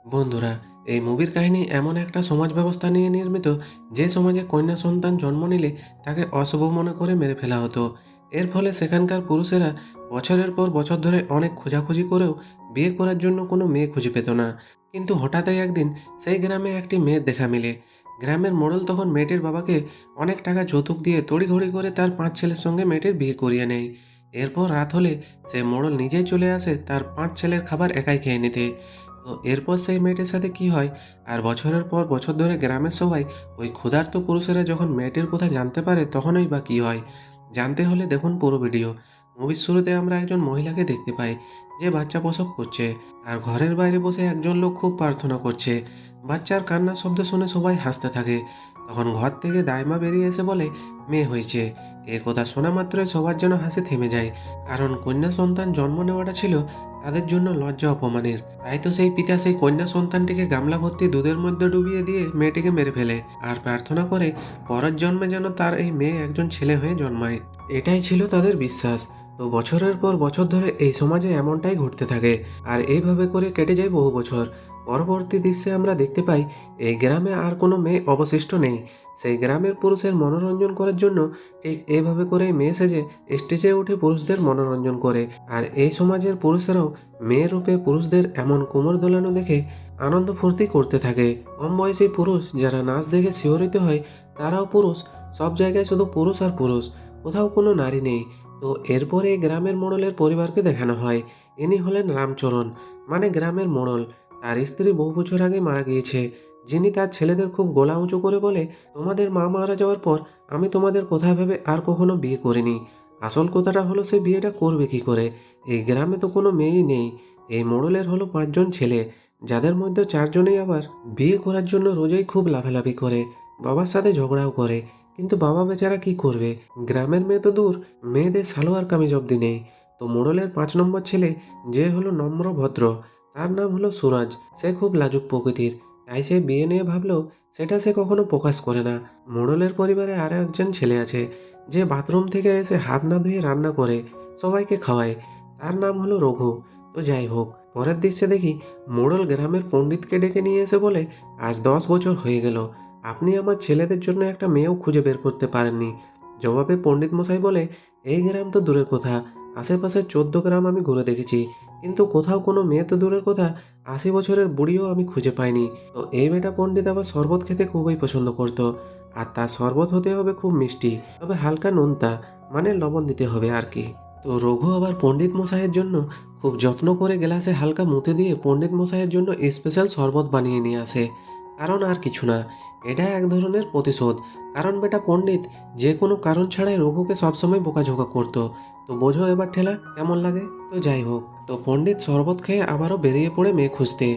বন্ধুরা, এই মুভির কাহিনী এমন একটা সমাজ ব্যবস্থা নিয়ে নির্মিত যে সমাজে কন্যা সন্তান জন্ম নিলে তাকে অশুভ মনে করে মেরে ফেলা হতো। এর ফলে সেখানকার পুরুষেরা বছরের পর বছর ধরে অনেক খোঁজাখুঁজি করেও বিয়ে করার জন্য কোনো মেয়ে খুঁজে পেত না। কিন্তু হঠাৎই একদিন সেই গ্রামে একটি মেয়ের দেখা মিলে। গ্রামের মোড়ল তখন মেয়েটির বাবাকে অনেক টাকা যৌতুক দিয়ে তড়িঘড়ি করে তার 5 ছেলের সঙ্গে মেয়েটির বিয়ে করিয়ে নেয়। এরপর রাত হলে সেই মোড়ল নিজেই চলে আসে তার 5 ছেলের খাবার একাই খেয়ে নিতে। তো এরপর সেই মেয়েটির সাথে কি হয়, আর বছরের পর বছর ধরে গ্রামের সবাই ওই ক্ষুধার্ত পুরুষেরা যখন মেয়েটির কথা জানতে পারে তখনই বা কি হয়, জানতে হলে দেখুন পুরো ভিডিও। মুভির শুরুতে আমরা একজন মহিলাকে দেখতে পাই যে বাচ্চা প্রসব করছে, আর ঘরের বাইরে বসে একজন লোক খুব প্রার্থনা করছে। বাচ্চার কান্নার শব্দ শুনে সবাই হাসতে থাকে। তখন ঘর থেকে দাইমা বেরিয়ে এসে বলে মেয়ে হয়েছে। এ কথা শোনা মাত্রই সবার যেন হাসি থেমে যায়, কারণ কন্যা সন্তান জন্ম নেওয়াটা ছিল তাদের জন্য লজ্জা অপমানের। তাই তো সেই পিতা সেই কন্যা সন্তানটিকে গামলা ভর্তি দুধের মধ্যে ডুবিয়ে দিয়ে মেয়েটিকে মেরে ফেলে, আর প্রার্থনা করে পরের জন্মে যেন তার এই মেয়ে একজন ছেলে হয়ে জন্মায়। এটাই ছিল তাদের বিশ্বাস। তো বছরের পর বছর ধরে এই সমাজে এমনটাই ঘটতে থাকে, আর এইভাবে করে কেটে যায় বহু বছর। পরবর্তী দৃশ্যে আমরা দেখতে পাই এই গ্রামে আর কোনো মেয়ে অবশিষ্ট নেই। সেই গ্রামের পুরুষের মনোরঞ্জন করার জন্য ঠিক এইভাবে করেই মেয়ে সেজে স্টেজে উঠে পুরুষদের মনোরঞ্জন করে। আর এই সমাজের পুরুষেরাও মেয়ে রূপে পুরুষদের এমন কোমর দোলানো দেখে আনন্দ ফুর্তি করতে থাকে। কম বয়সী পুরুষ যারা নাচ দেখে শিহরিত হয় তারাও পুরুষ। সব জায়গায় শুধু পুরুষ আর পুরুষ, কোথাও কোনো নারী নেই। তো এরপরে এই গ্রামের মোড়লের পরিবারকে দেখানো হয়। ইনি হলেন রামচরণ, মানে গ্রামের মোড়ল। তার স্ত্রী বহু বছর আগে মারা গিয়েছে, যিনি তার ছেলেদের খুব গলা উঁচু করে বলে, তোমাদের মা মারা যাওয়ার পর আমি তোমাদের কথা ভেবে আর কখনো বিয়ে করিনি। আসল কথাটা হলো সে বিয়েটা করবে কি করে? এই গ্রামে তো কোনো মেয়েই নেই। এই মোড়লের হলো 5 জন ছেলে, যাদের মধ্যে 4 জনেই আবার বিয়ে করার জন্য রোজই খুব লাফালাফি করে, বাবার সাথে ঝগড়াও করে। কিন্তু বাবা বেচারা কি করবে, গ্রামের মেয়ে তো দূর, মেয়েদের সালোয়ার কামিজ অব্দি নেই। তো মোড়লের 5 নম্বর ছেলে, যে হলো নম্র ভদ্র, তার নাম হলো সুরাজ। সে খুব লাজুক প্রকৃতির, তাই সে বিয়ে নিয়ে ভাবলেও সেটা সে কখনো প্রকাশ করে না। মোড়লের পরিবারে আরও একজন ছেলে আছে, যে বাথরুম থেকে এসে হাত না ধুয়ে রান্না করে সবাইকে খাওয়ায়। তার নাম হলো রঘু। তো যাই হোক, পরের দৃশ্যে দেখি মোড়ল গ্রামের পণ্ডিতকে ডেকে নিয়ে এসে বলে, আজ 10 বছর হয়ে গেল, আপনি আমার ছেলেদের জন্য একটা মেয়েও খুঁজে বের করতে পারেননি। জবাবে পণ্ডিত মশাই বলে, এই গ্রাম তো দূরের কথা, আশেপাশে 14 গ্রাম আমি ঘুরে দেখেছি, কিন্তু কোথাও কোনো মেয়ে তো দূরের কথা, 80 বছরের বুড়িও আমি খুঁজে পাইনি। তো এই বেটা পণ্ডিত আবার শরবত খেতে খুবই পছন্দ করত, আর তার শরবত হতে হবে খুব মিষ্টি, তবে হালকা নোনতা, মানে লবণ দিতে হবে আর কি। তো রঘু আবার পণ্ডিত মশাইয়ের জন্য খুব যত্ন করে গ্লাসে হালকা মুতে দিয়ে পণ্ডিত মশাইয়ের জন্য স্পেশাল শরবত বানিয়ে নিয়ে আসে। কারণ আর কিছু না, এটা এক ধরনের প্রতিশোধ। কারণ বেটা পণ্ডিত যে কোনো কারণ ছাড়াই রঘুকে সবসময় বোকাঝোকা করতো। তো বোঝো এবার ঠেলা কেমন লাগে। তো যাই হোক, তো পণ্ডিত শরবত খেয়ে আবারও বেরিয়ে পড়ে মেয়ে খুঁজতে।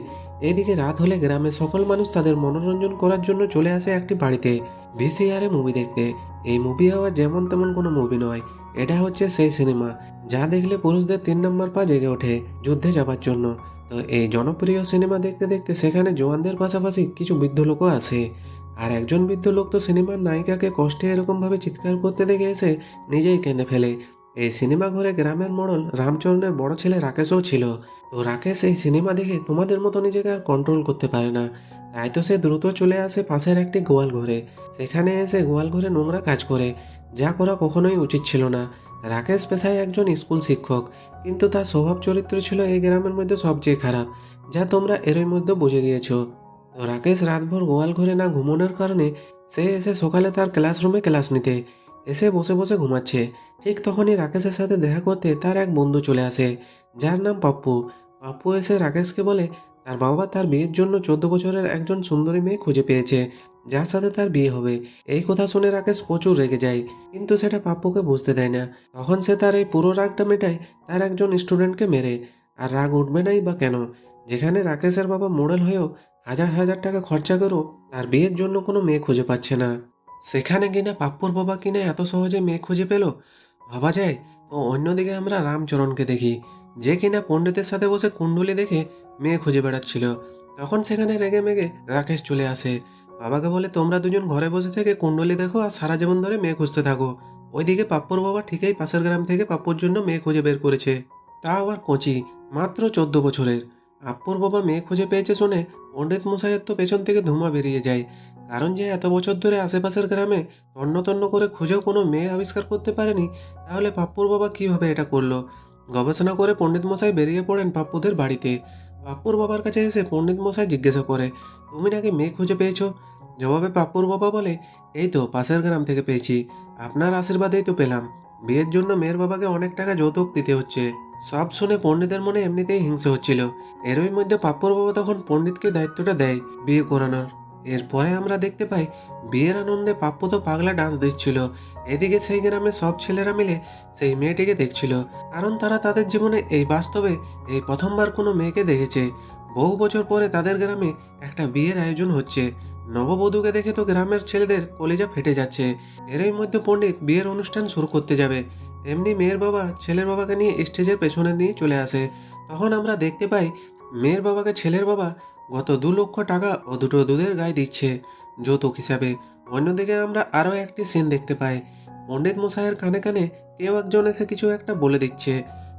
এইদিকে রাত হলে গ্রামের সকল মানুষ তাদের মনোরঞ্জন করার জন্য চলে আসে একটি বাড়িতে ভিসিআরে মুভি দেখতে। এই মুভি আবার যেমন তেমন কোনো মুভি নয়, এটা হচ্ছে সেই সিনেমা যা দেখলে পুরুষদের 3 নম্বর পা জেগে ওঠে যুদ্ধে যাবার জন্য। তো এই জনপ্রিয় সিনেমা দেখতে দেখতে সেখানে জওয়ানদের পাশাপাশি কিছু বৃদ্ধ লোকও আসে। আর একজন বৃদ্ধ লোক তো সিনেমার নায়িকাকে কষ্টে এরকমভাবে চিৎকার করতে দেখে এসে নিজেই কেঁদে ফেলে। এই সিনেমা ঘরে গ্রামের মোড়ল রামচরণের বড় ছেলে রাকেশও ছিল। তো রাকেশ এই সিনেমা দেখে তোমাদের মতো নিজেকে আর কন্ট্রোল করতে পারে না, তাই তো সে দ্রুত চলে আসে পাশের একটি গোয়াল ঘরে। সেখানে এসে গোয়াল ঘরে নোংরা কাজ করে, যা করা কখনোই উচিত ছিল না। রাকেশ পেশায় একজন স্কুল শিক্ষক, কিন্তু তার স্বভাব চরিত্র ছিল এই গ্রামের মধ্যে সবচেয়ে খারাপ, যা তোমরা এরই মধ্যে বুঝে গিয়েছো। তো রাকেশ রাতভর গোয়াল ঘরে না ঘুমানোর কারণে সে এসে সকালে তার ক্লাসরুমে ক্লাস নিতে এসে বসে বসে ঘুমাচ্ছে। ঠিক তখনই রাকেশের সাথে দেখা করতে তার এক বন্ধু চলে আসে, যার নাম পাপ্পু। পাপ্পু এসে রাকেশকে বলে তার বাবা তার বিয়ের জন্য 14 বছরের একজন সুন্দরী মেয়ে খুঁজে পেয়েছে, যার সাথে তার বিয়ে হবে। এই কথা শুনে রাকেশ প্রচুর রেগে যায়, কিন্তু সেটা পাপ্পুকে বুঝতে দেয় না। তখন সে তার এই পুরো রাগটা মেটায় তার একজন স্টুডেন্টকে মেরে। আর রাগ উঠবে নাই বা কেন, যেখানে রাকেশের বাবা মোড়ল হয়েও হাজার হাজার টাকা খরচা করেও তার বিয়ের জন্য কোনো মেয়ে খুঁজে পাচ্ছে না, সেখানে কিনা পাপ্পুর বাবা কিনা এত সহজে মেয়ে খুঁজে পেল, ভাবা যায়। তো অন্যদিকে আমরা রামচরণকে দেখি, যে কিনা পণ্ডিতের সাথে বসে কুণ্ডলি দেখে মেয়ে খুঁজে বেড়াচ্ছিল। তখন সেখানে রেগে মেগে রাকেশ চলে আসে, বাবাকে বলে তোমরা দুজন ঘরে বসে থেকে কুণ্ডলি দেখো আর সারা জীবন ধরে মেয়ে খুঁজতে থাকো। ওইদিকে পাপ্পুর বাবা ঠিকই পাশের গ্রাম থেকে পাপ্পুর জন্য মেয়ে খুঁজে বের করেছে, তা আবার কচি, মাত্র 14 বছরের। আপ্পুর বাবা মেয়ে খুঁজে পেয়েছে শুনে পণ্ডিত মশাইয়ের তো পেছন থেকে ধুমা বেরিয়ে যায়। কারণ যে এত বছর ধরে আশেপাশের গ্রামে তন্ন তন্ন করে খুঁজেও কোনো মেয়ে আবিষ্কার করতে পারেনি, তাহলে পাপ্পুর বাবা কিভাবে এটা করলো। গবেষণা করে পণ্ডিত মশাই বেরিয়ে পড়েন পাপ্পুদের বাড়িতে। পাপ্পুর বাবার কাছে এসে পণ্ডিত মশাই জিজ্ঞাসা করে, তুমি নাকি মেয়ে খুঁজে পেয়েছো? জবাবে পাপ্পুর বাবা বলে, এই তো পাশের গ্রাম থেকে পেয়েছি, আপনার আশীর্বাদেই তো পেলাম। বিয়ের জন্য মেয়ের বাবাকে অনেক টাকা যৌতুক দিতে হচ্ছে। সব শুনে পণ্ডিতের মনে এমনিতেই হিংসে হচ্ছিল। এরই মধ্যে পাপ্পুর বাবা তখন পণ্ডিতকে দায়িত্বটা দেয় বিয়ে করানোর। এরপরে আমরা দেখতে পাই বিয়ের আনন্দে পাপ্পু তো পাগলা ডান্স দিচ্ছিল। এদিকে সেই গ্রামে সব ছেলেরা মিলে সেই মেয়েটিকে দেখছিল, কারণ তারা তাদের জীবনে এই বাস্তবে এই প্রথমবার কোনো মেয়েকে দেখেছে। বহু বছর পরে তাদের গ্রামে একটা বিয়ের আয়োজন হচ্ছে। নববধূকে দেখে তো গ্রামের ছেলেদের কলিজা ফেটে যাচ্ছে। এরই মধ্যে পণ্ডিত বিয়ের অনুষ্ঠান শুরু করতে যাবে। এমনি মেয়ের বাবা ছেলের বাবাকে নিয়ে স্টেজের পেছনে নিয়ে চলে আসে। তখন আমরা দেখতে পাই মেয়ের বাবাকে ছেলের বাবা গত 2 লক্ষ টাকা ও দুটো দুধের গায়ে দিচ্ছে যৌতুক হিসাবে। অন্যদিকে আমরা আরও একটি সিন দেখতে পাই, পণ্ডিত মশাইয়ের কানে কানে কেউ একজন এসে কিছু একটা বলে দিচ্ছে।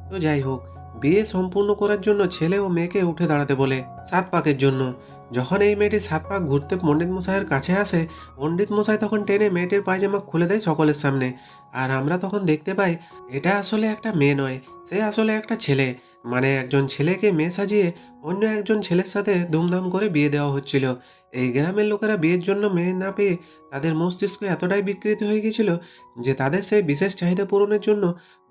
তো যাই হোক, বিয়ে সম্পূর্ণ করার জন্য ছেলে ও মেয়েকে উঠে দাঁড়াতে বলে 7 পাকের জন্য। যখন এই মেয়েটি 7 পাক ঘুরতে পণ্ডিত মশাইয়ের কাছে আসে, পণ্ডিত মশাই তখন টেনে মেয়েটির পায়জামা খুলে দেয় সকলের সামনে। আর আমরা তখন দেখতে পাই এটা আসলে একটা মেয়ে নয়, সে আসলে একটা ছেলে। মানে একজন ছেলেকে মেয়ে সাজিয়ে অন্য একজন ছেলের সাথে ধুমধাম করে বিয়ে দেওয়া হচ্ছিল। এই গ্রামের লোকেরা বিয়ের জন্য মেয়ে না পেয়ে তাদের মস্তিষ্ক এতটাই বিকৃত হয়ে গিয়েছিল যে তাদের সেই বিশেষ চাহিদা পূরণের জন্য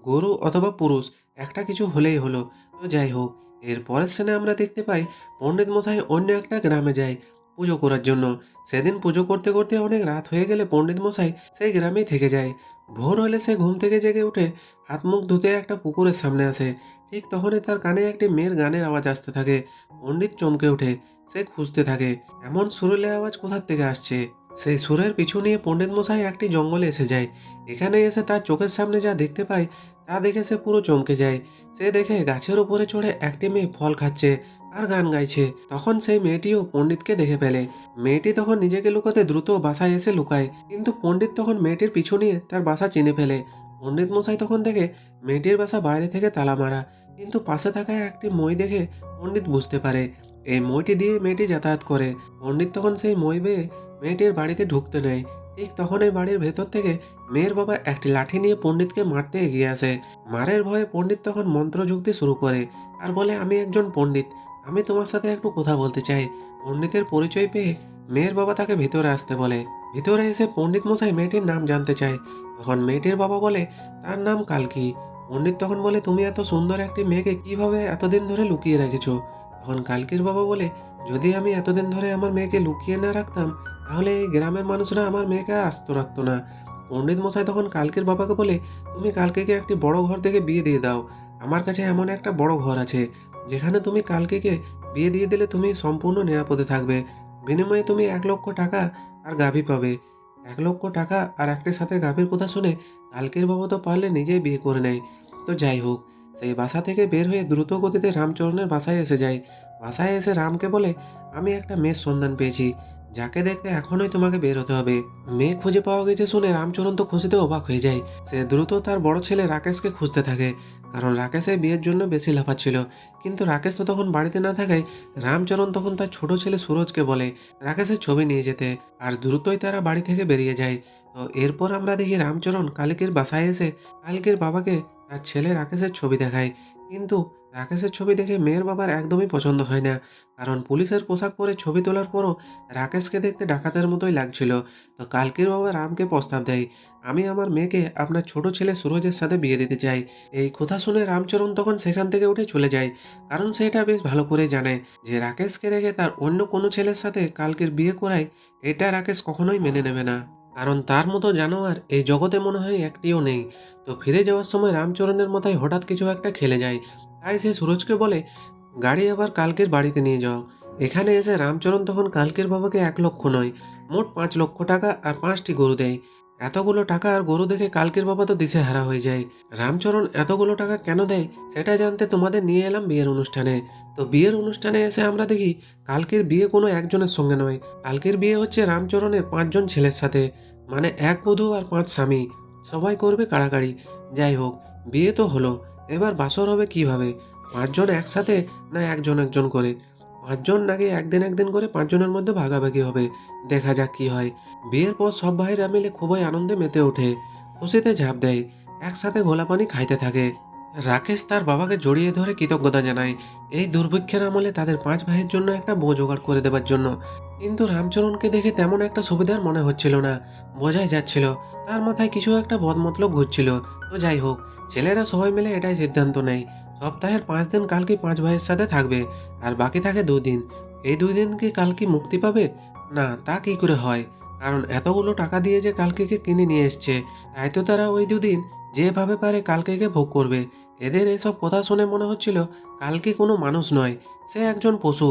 গরু অথবা পুরুষ একটা কিছু হলেই হলো। তো যাই হোক, এর পরের স্থানে আমরা দেখতে পাই পণ্ডিত মশাই অন্য একটা গ্রামে যায় পুজো করার জন্য। সেদিন পুজো করতে করতে অনেক রাত হয়ে গেলে পণ্ডিত মশাই সেই গ্রামেই থেকে যায়। ভোর হলে সে ঘুম থেকে জেগে উঠে হাত মুখ ধুতে একটা পুকুরের সামনে আসে। ঠিক তখনই তার কানে একটি মেয়ের গানের আওয়াজ আসতে থাকে। পণ্ডিত চমকে ওঠে, সে খুঁজতে থাকে এমন সুরেলা আওয়াজ কোথার থেকে আসছে। সেই সুরের পিছু নিয়ে পণ্ডিত মশাই একটি জঙ্গলে এসে যায়। এখানে এসে তার চোখের সামনে যা দেখতে পায় তা দেখে সে পুরো চমকে যায়। সে দেখে গাছের উপরে চড়ে একটি মেয়ে ফল খাচ্ছে আর গান গাইছে। তখন সেই মেয়েটিও পণ্ডিতকে দেখে ফেলে। মেয়েটি তখন নিজেকে লুকাতে দ্রুত বাসায় এসে লুকায়, কিন্তু পণ্ডিত তখন মেয়েটির পিছু নিয়ে তার বাসা চিনে ফেলে। পণ্ডিত মশাই তখন দেখে মেয়েটির বাসা বাইরে থেকে তালা মারা, কিন্তু পাশে থাকা একটি মই দেখে পণ্ডিত বুঝতে পারে এই মইটি দিয়ে মেয়েটি যাতায়াত করে। পণ্ডিত তখন সেই মই বেয়ে মেয়েটির বাড়িতে ঢুকতে নেয়। ঠিক তখন এই বাড়ির ভেতর থেকে মেয়ের বাবা একটি লাঠি নিয়ে পণ্ডিতকে মারতে এগিয়ে আসে। মারের ভয়ে পণ্ডিত তখন মন্ত্র যুক্তি শুরু করে আর বলে, আমি একজন পণ্ডিত, আমি তোমার সাথে একটু কথা বলতে চাই। পণ্ডিতের পরিচয় পেয়ে মেয়ের বাবা তাকে ভিতরে আসতে বলে। ভিতরে এসে পণ্ডিত মশাই মেয়েটির নাম জানতে চায়। তখন মেয়েটির বাবা বলে তার নাম কালকি। পণ্ডিত তখন বলে, তুমি এত সুন্দর একটি মেয়েকে কিভাবে এতদিন ধরে লুকিয়ে রেখেছো? তখন কালকির বাবা বলে, যদি আমি এতদিন ধরে আমার মেয়েকে লুকিয়ে না রাখতাম তাহলে এই গ্রামের মানুষরা আমার মেয়েকে আর আস্ত রাখতো না। পণ্ডিত মশাই তখন কালকির বাবাকে বলে, তুমি কালকিকে একটি বড় ঘর থেকে বিয়ে দিয়ে দাও। আমার কাছে এমন একটা বড় ঘর আছে যেখানে তুমি কালকিকে বিয়ে দিয়ে দিলে তুমি সম্পূর্ণ নিরাপদে থাকবে। বিনিময়ে তুমি 1 লক্ষ টাকা আর গাভী পাবে। 1 লক্ষ টাকা আর একটির সাথে গাভীর কথা শুনে কালকির বাবা তো পারলে নিজেই বিয়ে করে নেয়। তো যাই হোক, সেই বাসা থেকে বের হয়ে দ্রুত গতিতে রামচরণের বাসায় এসে যায়। বাসায় এসে রামকে বলে, আমি একটা মেয়ের সন্ধান পেয়েছি, যাকে দেখতে এখনই তোমাকে বের হতে হবে। মেয়ে খুঁজে পাওয়া গেছে শুনে রামচরণ তো খুশিতে অবাক হয়ে যায়। সে দ্রুত তার বড় ছেলে রাকেশকে খুঁজতে থাকে, কারণ রাকেশের বিয়ের জন্য বেশি লাফাচ্ছিল। কিন্তু রাকেশ তো তখন বাড়িতে না থাকায় রামচরণ তখন তার ছোট ছেলে সুরজকে বলে রাকেশের ছবি নিয়ে যেতে, আর দ্রুতই তারা বাড়ি থেকে বেরিয়ে যায়। তো এরপর আমরা দেখি রামচরণ কালকির বাসায় এসে কালকির বাবাকে তার ছেলে রাকেশের ছবি দেখায়। কিন্তু রাকেশের ছবি দেখে মেয়ের বাবার একদমই পছন্দ হয় না, কারণ পুলিশের পোশাক পরে ছবি তোলার পরও রাকেশকে দেখতে ডাকাতের মতোই লাগছিল। তো কালকির বাবা রামকে প্রস্তাব দেয়, আমি আমার মেয়েকে আপনার ছোট ছেলে সুরজের সাথে বিয়ে দিতে চাই। এই কথা শুনে রামচরণ তখন সেখান থেকে উঠে চলে যায়, কারণ সেটা বেশ ভালো করে জানে যে রাকেশকে রেখে তার অন্য কোনো ছেলের সাথে কালকের বিয়ে করায় এটা রাকেশ কখনোই মেনে নেবে না, কারণ তার মতো জানোয়ার এই জগতে মনে হয় একটিও নেই। তো ফিরে যাওয়ার সময় রামচরণের মাথায় হঠাৎ কিছু একটা খেলে যায়, তাই সে সুরজকে বলে গাড়ি আবার কালকের বাড়িতে নিয়ে যাও। এখানে এসে রামচরণ তখন কালকের বাবাকে 1 লক্ষ নয়, মোট 5 লক্ষ টাকা আর 5টি গরু দেয়। এতগুলো টাকা আর গরু দেখে কালকের বাবা তো দিশেহারা হয়ে যায়। রামচরণ এতগুলো টাকা কেন দেয় সেটা জানতে তোমাদের নিয়ে এলাম বিয়ের অনুষ্ঠানে। তো বিয়ের অনুষ্ঠানে এসে আমরা দেখি কালকের বিয়ে কোনো একজনের সঙ্গে নয়, কালকের বিয়ে হচ্ছে রামচরণের 5জন ছেলের সাথে, মানে 1 বধূ আর 5 স্বামী। সবাই করবে কাড়াকাড়ি। যাই হোক, বিয়ে তো হলো, এবার বাসর হবে কিভাবে? 5 জন একসাথে না একজন একজন করে? 5 জন নাকি একদিন একদিন করে 5 জনের মধ্যে ভাগাভাগি হবে। দেখা যাক কি হয়। বিয়ের পর সব ভাইরা মিলে খুবই আনন্দে মেতে ওঠে, খুশিতে ঝাঁপ দেয়, একসাথে ঘোলা পানি খাইতে থাকে। রাকেশ তার বাবাকে জড়িয়ে ধরে কৃতজ্ঞতা জানায় এই দুর্ভিক্ষের আমলে তাদের 5 ভাইয়ের জন্য একটা বউ জোগাড় করে দেবার জন্য। কিন্তু রামচরণকে দেখে তেমন একটা সুবিধার মনে হচ্ছিল না। বোঝাই যাচ্ছিল তার মাথায় কিছু একটা বদমতলব ঘুরছিল। তো যাই হোক, ছেলেরা সবাই মিলে এটাই সিদ্ধান্ত নেয় সপ্তাহের 5 দিন কালকি 5 ভাইয়ের সাথে থাকবে, আর বাকি থাকে 2 দিন। এই 2 দিন কি কালকি মুক্তি পাবে? না, তা কি করে হয়? কারণ এতগুলো টাকা দিয়ে যে কালকিকে কিনে নিয়ে এসছে, তাই তো তারা ওই 2 দিন যেভাবে পারে কালকিকে ভোগ করবে। এদের এসব কথা শুনে মনে হচ্ছিল কালকি কোনো মানুষ নয়, সে একজন পশু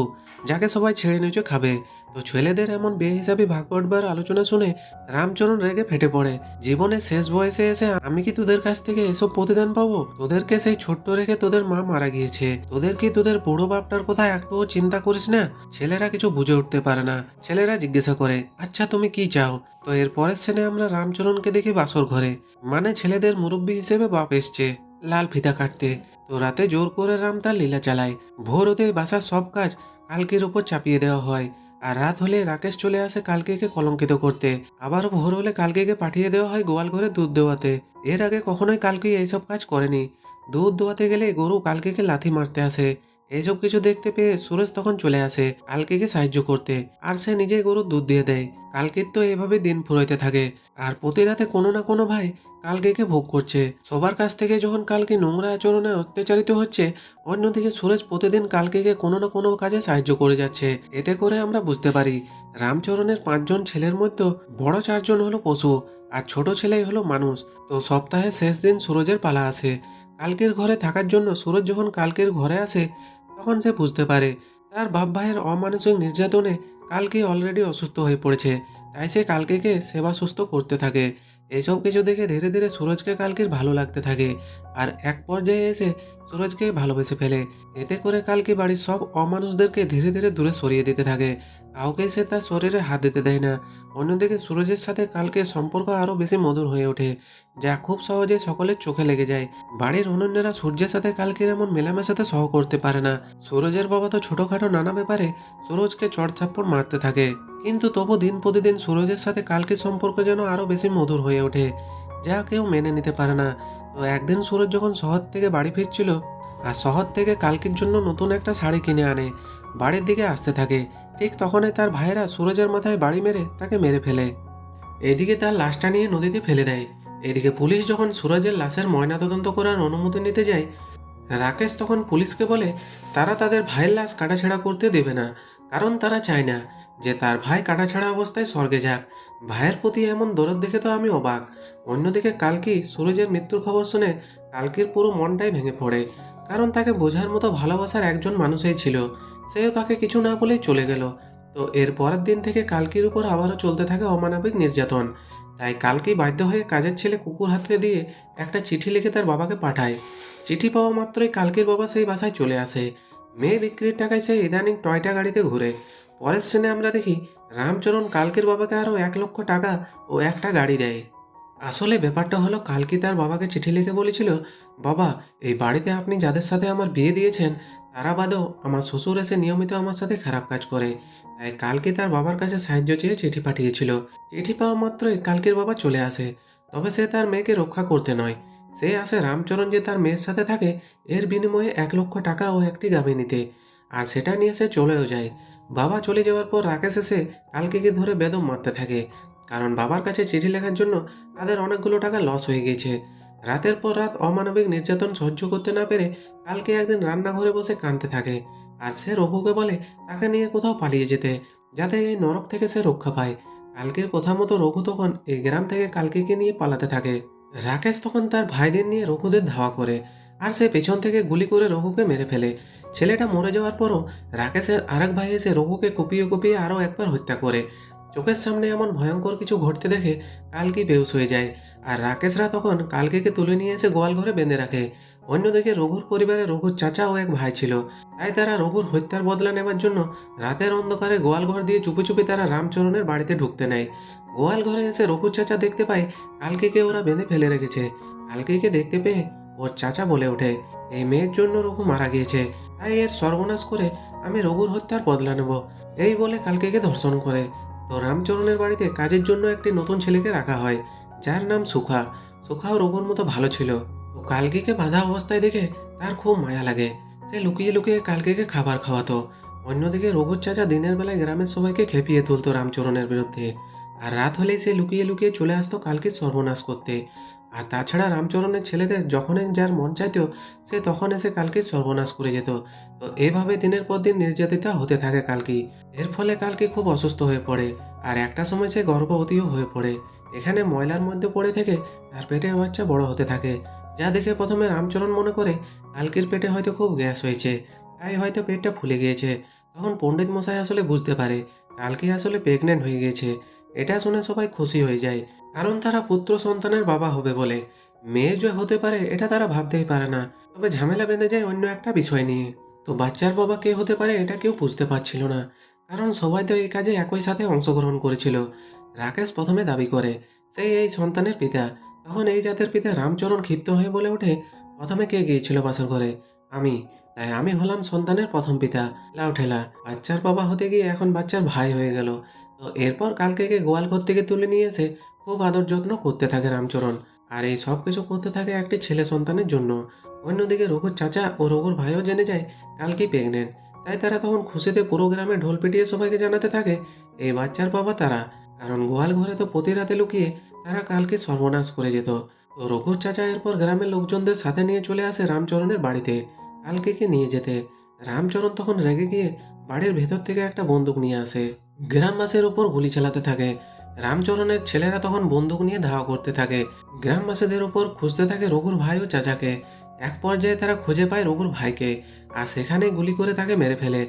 যাকে সবাই ছেড়ে নিচে খাবে। তো ছেলেদের এমন বেহিসাবি ভাগ বাঁটবার আলোচনা শুনে রামচরণ রেগে ফেটে পড়ে। জীবনের শেষ বয়সে এসে আমি কি তোদের কাছ থেকে এসব প্রতিদান পাবো? তোদেরকে সেই ছোট্ট রেখে তোদের মা মারা গিয়েছে, তোদের কি তোদের বুড়ো বাপটার কথা একটুও চিন্তা করিস না? ছেলেরা কিছু বুঝে উঠতে পারে না। ছেলেরা জিজ্ঞাসা করে, আচ্ছা তুমি কি চাও? তো এর পরের সেনে আমরা রামচরণকে দেখি বাসর ঘরে, মানে ছেলেদের মুরব্বী হিসেবে বাপ এসছে লাল ফিতা কাটতে। তো রাতে জোর করে রাম তার লীলা চালায়। ভোর হতে বাসার সব কাজ কালকির উপর চাপিয়ে দেওয়া হয়। আর রাত হলে রাকেশ চলে আসে কালকিকে কলঙ্কিত করতে। আবারও ভোর হলে কালকিকে পাঠিয়ে দেওয়া হয় গোয়াল ঘরে দুধ দেওয়াতে। এর আগে কখনোই কালকি এইসব কাজ করেনি। দুধ দোয়াতে গেলে গরু কালকিকে লাথি মারতে আসে। এইসব কিছু দেখতে পেয়ে সুরেশ তখন চলে আসে কালকিকে সাহায্য করতে, আর সে নিজেই গরুর দুধ দিয়ে দেয়। কালকির তো এভাবে দিন ফুরাইতে থাকে, আর প্রতি রাতে কোনো না কোনো ভাই কালকিকে ভোগ করছে। সবার কাছ থেকে যখন কালকি নোংরা আচরণে অত্যাচারিত হচ্ছে, অন্যদিকে সুরেশ প্রতিদিন কালকিকে কোনো না কোনো কাজে সাহায্য করে যাচ্ছে। এতে করে আমরা বুঝতে পারি রামচরণের 5 জন ছেলের মধ্যে বড় 4 জন হলো পশু, আর ছোট ছেলেই হলো মানুষ। তো সপ্তাহের শেষ দিন সুরজের পালা আসে কালকির ঘরে থাকার জন্য। সুরজ যখন কালকির ঘরে আসে, তখন সে বুঝতে পারে তার বাপ ভাইয়ের অমানসিক নির্যাতনে কালকি অলরেডি অসুস্থ হয়ে পড়েছে। তাই সে কালকিকে সেবা সুস্থ করতে থাকে। এইসব কিছু দেখে ধীরে ধীরে সুরজকে কালকির ভালো লাগতে থাকে, আর এক পর্যায়ে এসে সুরজকে ভালোবেসে ফেলে। এতে করে কালকি বাড়ির সব অমানুষদেরকে ধীরে ধীরে দূরে সরিয়ে দিতে থাকে। কাউকে সে তার শরীরে হাত দিতে দেয় না। অন্যদিকে সুরজের সাথে কালকের সম্পর্ক আরও বেশি মধুর হয়ে ওঠে, যা খুব সহজে সকলের চোখে লেগে যায়। বাড়ির অন্যান্যরা সূর্যের সাথে কালকের এমন মেলামেশাতে সহ করতে পারে না। সুরজের বাবা তো ছোটখাটো নানা ব্যাপারে সুরজকে চড় মারতে থাকে, কিন্তু তবু দিন প্রতিদিন সুরজের সাথে কালকের সম্পর্ক যেন আরো বেশি মধুর হয়ে ওঠে, যা কেউ মেনে নিতে পারে না। তো একদিন সুরজ যখন শহর থেকে বাড়ি ফিরছিল, আর শহর থেকে কালকের জন্য নতুন একটা শাড়ি কিনে আনে, বাড়ির দিকে আসতে থাকে, ঠিক তখনই তার ভাইয়েরা সুরজের মাথায় বাড়ি মেরে তাকে মেরে ফেলে। এদিকে তার লাশটা নিয়ে নদীতে ফেলে দেয়। এদিকে পুলিশ যখন সুরজের লাশের ময়নাতদন্ত করার অনুমতি নিতে যায়, রাকেশ তখন পুলিশকে বলে তারা তাদের ভাইয়ের লাশ কাটাছেঁড়া করতে দেবে না, কারণ তারা চায় না যে তার ভাই কাটাছাড়া অবস্থায় স্বর্গে যাক। ভাইয়ের প্রতি এমন দরদ দেখে তো আমি অবাক। অন্যদিকে কালকি সুরজের মৃত্যুর খবর শুনে কালকির পুরো মনটাই ভেঙে পড়ে, কারণ তাকে বোঝার মতো ভালোবাসার একজন মানুষই ছিল, সেও তাকে কিছু না বলেই চলে গেল। তো এর পরের দিন থেকে কালকির উপর আবারও চলতে থাকে অমানবিক নির্যাতন। তাই কালকি বাধ্য হয়ে কাজের ছেলে কুকুর হাতে দিয়ে একটা চিঠি লিখে তার বাবাকে পাঠায়। চিঠি পাওয়া মাত্রই কালকির বাবা সেই বাসায় চলে আসে। মেয়ে বিক্রির টাকায় সে ইদানিং টয়টা গাড়িতে ঘুরে। পরের সিনে আমরা দেখি রামচরণ কালকির বাবাকে আরও 1 লক্ষ টাকা ও একটা গাড়ি দেয়। আসলে ব্যাপারটা হলো কালকি তার বাবাকে চিঠি লিখে বলেছিল, বাবা, এই বাড়িতে আপনি যাদের সাথে আমার বিয়ে দিয়েছেন তারা বাদেও আমার শ্বশুর এসে নিয়মিত আমার সাথে খারাপ কাজ করে। তাই কালকি তার বাবার কাছে সাহায্য চেয়ে চিঠি পাঠিয়েছিল। চিঠি পাওয়া মাত্রই কালকির বাবা চলে আসে। তবে সে তার মেয়েকে রক্ষা করতে নয়, সে আসে রামচরণ যে তার মেয়ের সাথে থাকে এর বিনিময়ে 1 লক্ষ টাকা ও একটি গাভী নিতে, আর সেটা নিয়ে সে চলেও যায়। বাবা চলে যাওয়ার পর রাকেশ এসে কালকিকে ধরে বেদম মারতে থাকে, কারণ বাবার কাছে চিঠি লেখার জন্য তাদের অনেকগুলো টাকা লস হয়ে গেছে। রাতের পর রাত অমানবিক নির্যাতন সহ্য করতে না পেরে কালকে একদিন রান্নাঘরে বসে কাঁদতে থাকে, আর সে রঘুকে বলে তাকে নিয়ে কোথাও পালিয়ে যেতে, যাতে এই নরক থেকে সে রক্ষা পায়। কালকের কথা মতো রঘু তখন এই গ্রাম থেকে কালকিকে নিয়ে পালাতে থাকে। রাকেশ তখন তার ভাইদের নিয়ে রঘুদের ধাওয়া করে, আর সে পেছন থেকে গুলি করে রঘুকে মেরে ফেলে। ছেলেটা মরে যাওয়ার পরও রাকেশের আরেক ভাই এসে রঘুকে কুপিয়ে কুপিয়ে আরও একবার হত্যা করে। চোখের সামনে এমন ভয়ঙ্কর কিছু ঘটতে দেখে কালকি বেহুশ হয়ে যায়, আর রাকেশরা তখন কালকিকে তুলে নিয়ে এসে গোয়াল ঘরে বেঁধে রাখে। অন্যদিকে রঘুর পরিবারে রঘুর চাচা ও এক ভাই ছিল, তাই তারা রঘুর হত্যার বদলা নেবার জন্য রাতের অন্ধকারে গোয়াল ঘর দিয়ে চুপি চুপি তারা রামচরণের বাড়িতে ঢুকতে নেয়। গোয়াল ঘরে এসে রঘুর চাচা দেখতে পায় কালকিকে ওরা বেঁধে ফেলে রেখেছে। কালকিকে দেখতে পেয়ে ওর চাচা বলে ওঠে, এই মেয়ের জন্য রঘু মারা গিয়েছে, তাই এর সর্বনাশ করে আমি রঘুর হত্যার বদলা নেব, এই বলে কালকেকে ধর্ষণ করে। তো রামচরণের বাড়িতে কাজের জন্য একটি নতুন ছেলেকে রাখা হয়, যার নাম সুখা। সুখাও রঘুর মতো ভালো ছিল। তো কালকিকে বাঁধা অবস্থায় দেখে তার খুব মায়া লাগে। সে লুকিয়ে লুকিয়ে কালকিকে খাবার খাওয়াতো। অন্যদিকে রঘুর চাচা দিনের বেলায় গ্রামের সবাইকে খেপিয়ে তুলতো রামচরণের বিরুদ্ধে। আর রাত হলেই সে লুকিয়ে লুকিয়ে চলে আসতো কালকির সর্বনাশ করতে। আর তাছাড়া রামচরণের ছেলেদের যখনই যার মন চাইতো, সে তখন এসে কালকির সর্বনাশ করে যেত। তো এভাবে দিনের পর দিন নির্যাতিতা হতে থাকে কালকি। এর ফলে কালকি খুব অসুস্থ হয়ে পড়ে। আর একটা সময় সে গর্ভবতীও হয়ে পড়ে। এখানে ময়লার মধ্যে পড়ে থেকে তার পেটের বাচ্চা বড় হতে থাকে, যা দেখে প্রথমে রামচরণ মনে করে কালকির পেটে হয়তো খুব গ্যাস হয়েছে, তাই হয়তো পেটটা ফুলে গিয়েছে। তখন পণ্ডিত মশাই আসলে বুঝতে পারে কালকি আসলে প্রেগনেন্ট হয়ে গেছে। এটা শুনে সবাই খুশি হয়ে যায়, কারণ তারা পুত্র সন্তানের বাবা হবে বলে। মেয়ে যে হতে পারে এটা তারা ভাবতেই পারে না। তবে ঝামেলা বেঁধে যায় অন্য একটা বিষয় নিয়ে। তো বাচ্চার বাবা কে হতে পারে এটা কেউ বুঝতে পারছিল না, কারণ সবাই তো এই কাজে একই সাথে অংশগ্রহণ করেছিল। রাকেশ প্রথমে দাবি করে সেই এই সন্তানের পিতা। তখন এই জাতের পিতা রামচরণ ক্ষিপ্ত হয়ে বলে ওঠে, প্রথমে কে গিয়েছিল বাসর ঘরে? আমি। তাই আমি হলাম সন্তানের প্রথম পিতা। লাউ ঠেলা, বাচ্চার বাবা হতে গিয়ে এখন বাচ্চার ভাই হয়ে গেল। তো এরপর কালকেকে গোয়াল ঘর থেকে তুলে নিয়ে এসে খুব আদর যত্ন করতে থাকে রামচরণ। আর এই সব কিছু করতে থাকে একটি ছেলে সন্তানের জন্য। অন্যদিকে রঘুর চাচা ও রঘুর ভাইও জেনে যায় কালকি প্রেগনেন্ট। তাই তারা তখন খুশিতে পুরো গ্রামে ঢোল পিটিয়ে সবাইকে জানাতে থাকে এই বাচ্চার বাবা তারা। কারণ গোয়াল ঘরে তো প্রতি রাতে লুকিয়ে তারা কালকে সর্বনাশ করে যেত। তো রঘুর চাচা এরপর গ্রামের লোকজনদের সাথে নিয়ে চলে আসে রামচরণের বাড়িতে কালকেকে নিয়ে যেতে। রামচরণ তখন রেগে গিয়ে বাড়ির ভেতর থেকে একটা বন্দুক নিয়ে আসে, গ্রামবাসীর উপর গুলি চালাতে থাকে। রামচরণের ছেলেরা তখন বন্দুক নিয়ে ধাওয়া করতে থাকে। গ্রামবাসীদের উপর খুঁজতে থাকে রঘুর ভাই ও চাচাকে। এক পর্যায়ে তারা খুঁজে পায় রঘুর ভাইকে, আর সেখানেই গুলি করে তাকে মেরে ফেলে।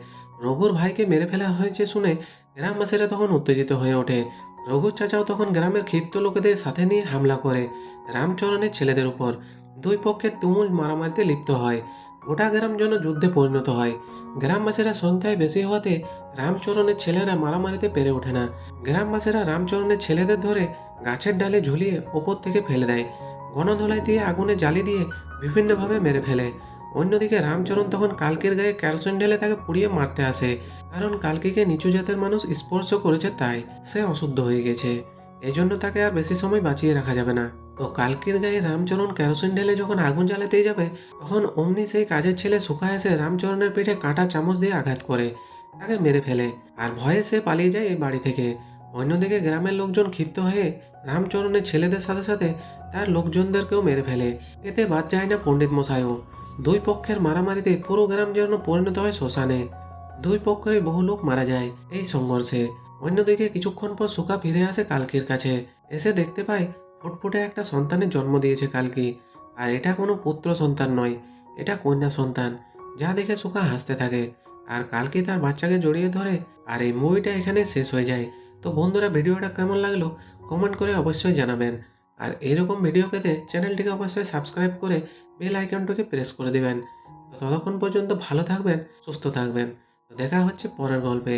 রঘুর ভাইকে মেরে ফেলা হয়েছে শুনে গ্রামবাসীরা তখন উত্তেজিত হয়ে ওঠে। রঘুর চাচাও তখন গ্রামের ক্ষিপ্ত লোকেদের সাথে নিয়ে হামলা করে রামচরণের ছেলেদের উপর। দুই পক্ষের তুমুল মারামারিতে লিপ্ত হয়। গোটা গ্রাম যেন যুদ্ধে পরিণত হয়। গ্রামবাসীরা সংখ্যায় বেশি হওয়াতে রামচরণের ছেলেরা মারামারিতে পেরে ওঠে না। গ্রামবাসীরা রামচরণের ছেলেদের ধরে গাছের ডালে ঝুলিয়ে ওপর থেকে ফেলে দেয়। গণধোলাই দিয়ে আগুনে জ্বালিয়ে দিয়ে বিভিন্নভাবে মেরে ফেলে। অন্যদিকে রামচরণ তখন কালকির গায়ে কেরোসিন ঢেলে তাকে পুড়িয়ে মারতে আসে, কারণ কালকিকে নিচু জাতের মানুষ স্পর্শ করেছে তাই সে অশুদ্ধ হয়ে গেছে। এই জন্য তাকে আর বেশি সময় বাঁচিয়ে রাখা যাবে না। তো কালকির গায়ে রামচরণ কেরোসিন ঢেলে যখন আগুন জ্বালাতেই যাবে, তখন অমনি সেই কাজের ছেলে সুখা এসে রামচরণের পিঠে কাঁটা চামচ দিয়ে আঘাত করে তাকে মেরে ফেলে। আর ভয়ে সে পালিয়ে যায় এই বাড়ি থেকে। অন্যদিকে গ্রামের লোকজন ক্ষিপ্ত হয়ে রামচরণের ছেলেদের সাথে সাথে তার লোকজনদেরকেও মেরে ফেলে। এতে বাদ যায় না পণ্ডিত মশাইও। দুই পক্ষের মারামারিতে পুরো গ্রাম যেন পরিণত হয় শ্মশানে। দুই পক্ষেরই বহু লোক মারা যায় এই সংঘর্ষে। অন্যদিকে কিছুক্ষণ পর সুখা ফিরে আসে কালকির কাছে। এসে দেখতে পায় ফুটফুটে একটা সন্তানের জন্ম দিয়েছে কালকি। আর এটা কোনো পুত্র সন্তান নয়, এটা কন্যা সন্তান। যা দেখে সুখা হাসতে থাকে। আর কালকি তার বাচ্চাকে জড়িয়ে ধরে। আর এই মুভিটা এখানে শেষ হয়ে যায়। তো বন্ধুরা, ভিডিওটা কেমন লাগলো কমেন্ট করে অবশ্যই জানাবেন। আর এরকম ভিডিও পেতে চ্যানেলটিকে অবশ্যই সাবস্ক্রাইব করে বেল আইকনটিকে প্রেস করে দিবেন। তো ততক্ষণ পর্যন্ত ভালো থাকবেন, সুস্থ থাকবেন। তো দেখা হচ্ছে পরের গল্পে।